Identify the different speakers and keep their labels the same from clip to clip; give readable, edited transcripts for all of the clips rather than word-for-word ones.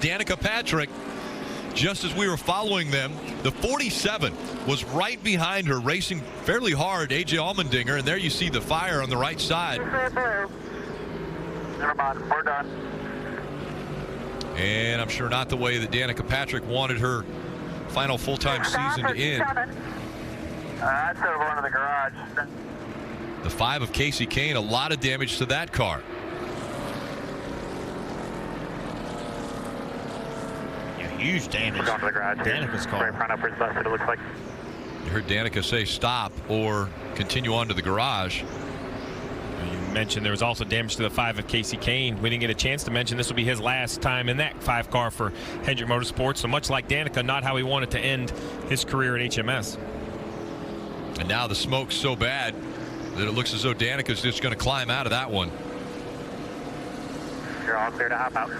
Speaker 1: Danica Patrick, just as we were following them, the 47 was right behind her, racing fairly hard, AJ Allmendinger, and there you see the fire on the right side.
Speaker 2: Never mind, we're done.
Speaker 1: And I'm sure not the way that Danica Patrick wanted her final full-time season to end.
Speaker 2: I'd set her into the garage.
Speaker 1: The 5 of Kasey Kahne, a lot of damage to that car.
Speaker 3: Huge damage.
Speaker 2: We're going to the garage.
Speaker 3: Danica's car.
Speaker 2: Right front upwards busted, it looks like.
Speaker 1: You heard Danica say stop or continue on to the garage.
Speaker 4: You mentioned there was also damage to the 5 of Kasey Kahne. We didn't get a chance to mention this will be his last time in that 5 car for Hendrick Motorsports. So much like Danica, not how he wanted to end his career at HMS.
Speaker 1: And now the smoke's so bad that it looks as though Danica's just going to climb out of that one.
Speaker 2: You're all clear to hop out.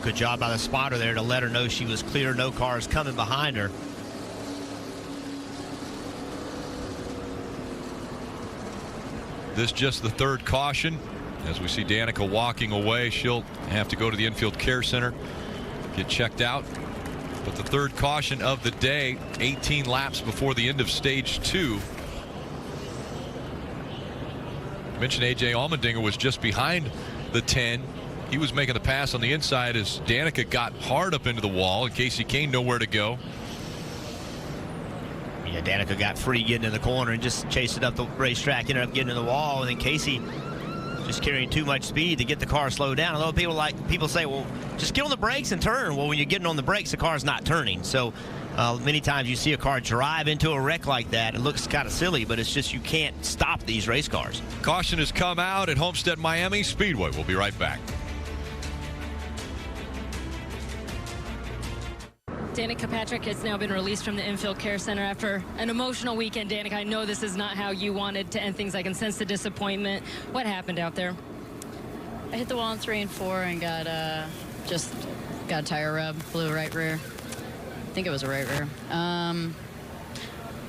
Speaker 3: Good job by the spotter there to let her know she was clear. No cars coming behind her.
Speaker 1: This just the 3rd caution. As we see Danica walking away, she'll have to go to the infield care center, get checked out. But the 3rd caution of the day, 18 laps before the end of stage 2. I mentioned AJ Allmendinger was just behind the 10. He was making the pass on the inside as Danica got hard up into the wall, and Kasey Kahne nowhere to go.
Speaker 3: Yeah, Danica got free getting in the corner and just chased it up the racetrack, ended up getting in the wall, and then Kasey just carrying too much speed to get the car slowed down. Although people say, well, just get on the brakes and turn. Well, when you're getting on the brakes, the car's not turning. So many times you see a car drive into a wreck like that. It looks kind of silly, but it's just you can't stop these race cars.
Speaker 1: Caution has come out at Homestead-Miami Speedway. We'll be right back.
Speaker 5: Danica Patrick has now been released from the infield care center after an emotional weekend. Danica, I know this is not how you wanted to end things. I can sense the disappointment. What happened out there?
Speaker 6: I hit the wall in 3 and 4 and got a tire rub, blew right rear. I think it was a right rear.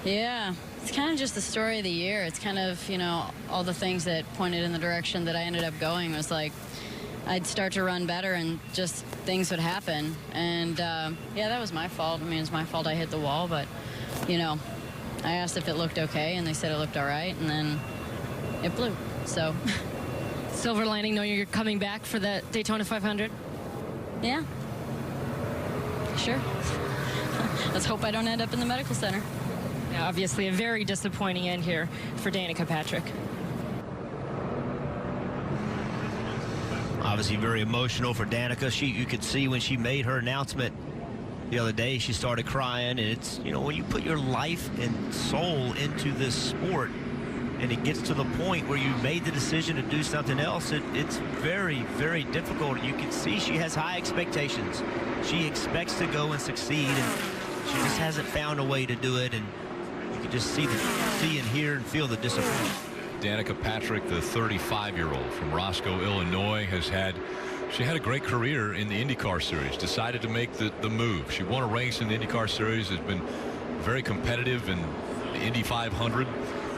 Speaker 6: Yeah, it's kind of just the story of the year. It's kind of, you know, all the things that pointed in the direction that I ended up going was like, I'd start to run better and just things would happen. And yeah, that was my fault. I mean, it's my fault I hit the wall, but you know, I asked if it looked okay and they said it looked all right, and then it blew. So
Speaker 5: silver lining knowing you're coming back for the Daytona 500?
Speaker 6: Yeah, sure. Let's hope I don't end up in the medical center.
Speaker 5: Yeah, obviously a very disappointing end here for Danica Patrick.
Speaker 3: Obviously very emotional for Danica. You could see when she made her announcement the other day, she started crying. And it's, you know, when you put your life and soul into this sport and it gets to the point where you made the decision to do something else, it's very, very difficult. You can see she has high expectations. She expects to go and succeed, and she just hasn't found a way to do it. And you can just see and hear and feel the disappointment.
Speaker 1: Danica Patrick, the 35-year-old from Roscoe, Illinois, she had a great career in the IndyCar Series. Decided to make the move. She won a race in the IndyCar Series. Has been very competitive in the Indy 500.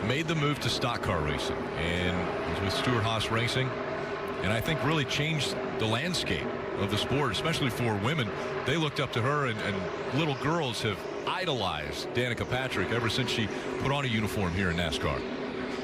Speaker 1: Made the move to stock car racing and was with Stewart-Haas Racing, and I think really changed the landscape of the sport, especially for women. They looked up to her, and little girls have idolized Danica Patrick ever since she put on a uniform here in NASCAR.